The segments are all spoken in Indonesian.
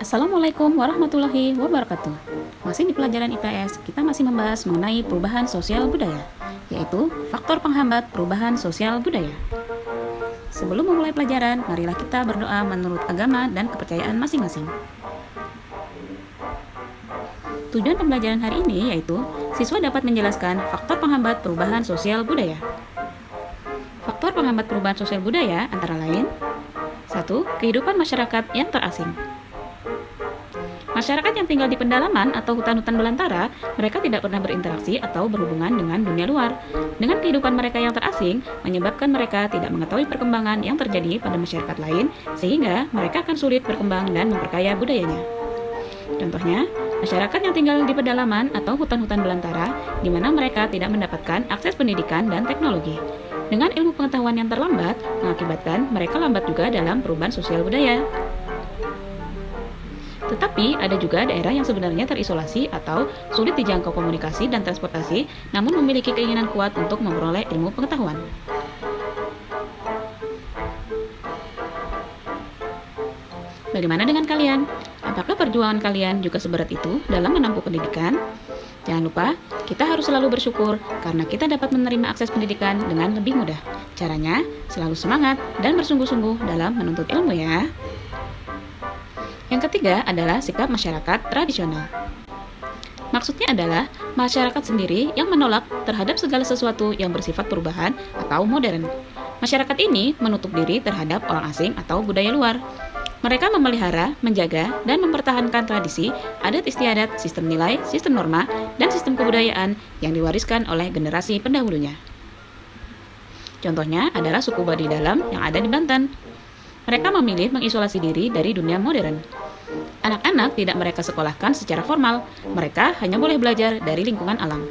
Assalamualaikum warahmatullahi wabarakatuh. Masih di pelajaran IPS, kita masih membahas mengenai perubahan sosial budaya, yaitu faktor penghambat perubahan sosial budaya. Sebelum memulai pelajaran, marilah kita berdoa menurut agama dan kepercayaan masing-masing. Tujuan pembelajaran hari ini yaitu siswa dapat menjelaskan faktor penghambat perubahan sosial budaya. Faktor penghambat perubahan sosial budaya antara lain: 1. Kehidupan masyarakat yang terasing. Masyarakat yang tinggal di pedalaman atau hutan-hutan belantara, mereka tidak pernah berinteraksi atau berhubungan dengan dunia luar. Dengan kehidupan mereka yang terasing, menyebabkan mereka tidak mengetahui perkembangan yang terjadi pada masyarakat lain, sehingga mereka akan sulit berkembang dan memperkaya budayanya. Contohnya, masyarakat yang tinggal di pedalaman atau hutan-hutan belantara, di mana mereka tidak mendapatkan akses pendidikan dan teknologi. Dengan ilmu pengetahuan yang terlambat, mengakibatkan mereka lambat juga dalam perubahan sosial budaya. Tetapi ada juga daerah yang sebenarnya terisolasi atau sulit dijangkau komunikasi dan transportasi, namun memiliki keinginan kuat untuk memperoleh ilmu pengetahuan. Bagaimana dengan kalian? Apakah perjuangan kalian juga seberat itu dalam menempuh pendidikan? Jangan lupa, kita harus selalu bersyukur karena kita dapat menerima akses pendidikan dengan lebih mudah. Caranya, selalu semangat dan bersungguh-sungguh dalam menuntut ilmu ya. Yang ketiga adalah sikap masyarakat tradisional. Maksudnya adalah masyarakat sendiri yang menolak terhadap segala sesuatu yang bersifat perubahan atau modern. Masyarakat ini menutup diri terhadap orang asing atau budaya luar. Mereka memelihara, menjaga, dan mempertahankan tradisi, adat istiadat, sistem nilai, sistem norma, dan sistem kebudayaan yang diwariskan oleh generasi pendahulunya. Contohnya adalah suku Baduy Dalam yang ada di Banten. Mereka memilih mengisolasi diri dari dunia modern. Anak-anak tidak mereka sekolahkan secara formal, mereka hanya boleh belajar dari lingkungan alam.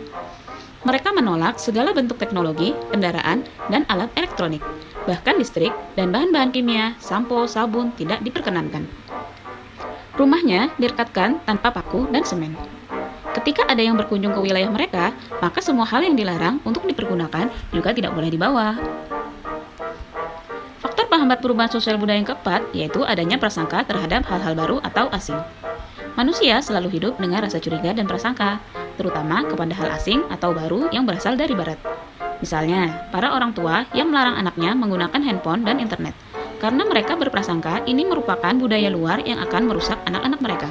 Mereka menolak segala bentuk teknologi, kendaraan, dan alat elektronik. Bahkan listrik dan bahan-bahan kimia, sampo, sabun tidak diperkenankan. Rumahnya direkatkan tanpa paku dan semen. Ketika ada yang berkunjung ke wilayah mereka, maka semua hal yang dilarang untuk dipergunakan juga tidak boleh dibawa. Faktor penghambat perubahan sosial budaya yang keempat yaitu adanya prasangka terhadap hal-hal baru atau asing. Manusia selalu hidup dengan rasa curiga dan prasangka, terutama kepada hal asing atau baru yang berasal dari barat. Misalnya, para orang tua yang melarang anaknya menggunakan handphone dan internet, karena mereka berprasangka ini merupakan budaya luar yang akan merusak anak-anak mereka.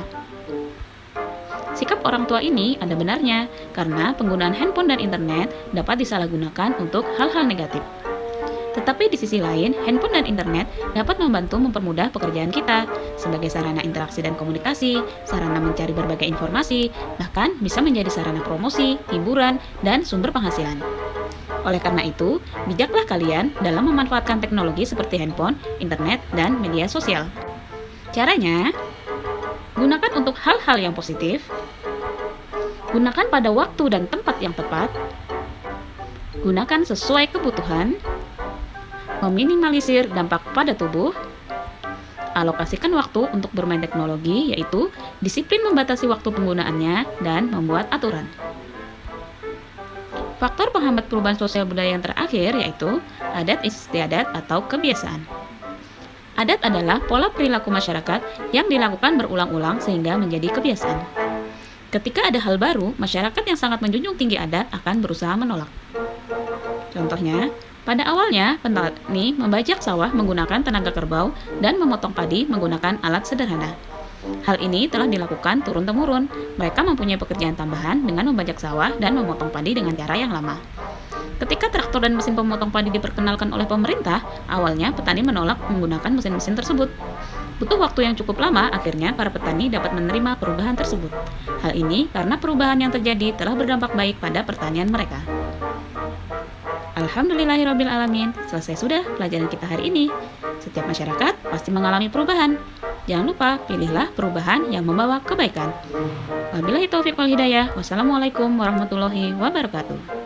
Sikap orang tua ini ada benarnya, karena penggunaan handphone dan internet dapat disalahgunakan untuk hal-hal negatif. Tetapi di sisi lain, handphone dan internet dapat membantu mempermudah pekerjaan kita sebagai sarana interaksi dan komunikasi, sarana mencari berbagai informasi, bahkan bisa menjadi sarana promosi, hiburan, dan sumber penghasilan. Oleh karena itu, bijaklah kalian dalam memanfaatkan teknologi seperti handphone, internet, dan media sosial. Caranya, gunakan untuk hal-hal yang positif, gunakan pada waktu dan tempat yang tepat, gunakan sesuai kebutuhan, meminimalisir dampak pada tubuh, alokasikan waktu untuk bermain teknologi, yaitu disiplin membatasi waktu penggunaannya, dan membuat aturan. Faktor penghambat perubahan sosial budaya yang terakhir yaitu adat istiadat atau kebiasaan. Adat adalah pola perilaku masyarakat yang dilakukan berulang-ulang sehingga menjadi kebiasaan. Ketika ada hal baru, masyarakat yang sangat menjunjung tinggi adat akan berusaha menolak. Contohnya, pada awalnya, petani membajak sawah menggunakan tenaga kerbau dan memotong padi menggunakan alat sederhana. Hal ini telah dilakukan turun-temurun. Mereka mempunyai pekerjaan tambahan dengan membajak sawah dan memotong padi dengan cara yang lama. Ketika traktor dan mesin pemotong padi diperkenalkan oleh pemerintah, awalnya petani menolak menggunakan mesin-mesin tersebut. Butuh waktu yang cukup lama, akhirnya para petani dapat menerima perubahan tersebut. Hal ini karena perubahan yang terjadi telah berdampak baik pada pertanian mereka. Alhamdulillahirrabbilalamin, selesai sudah pelajaran kita hari ini. Setiap masyarakat pasti mengalami perubahan. Jangan lupa pilihlah perubahan yang membawa kebaikan. Wabillahi taufiq wal hidayah. Wassalamualaikum warahmatullahi wabarakatuh.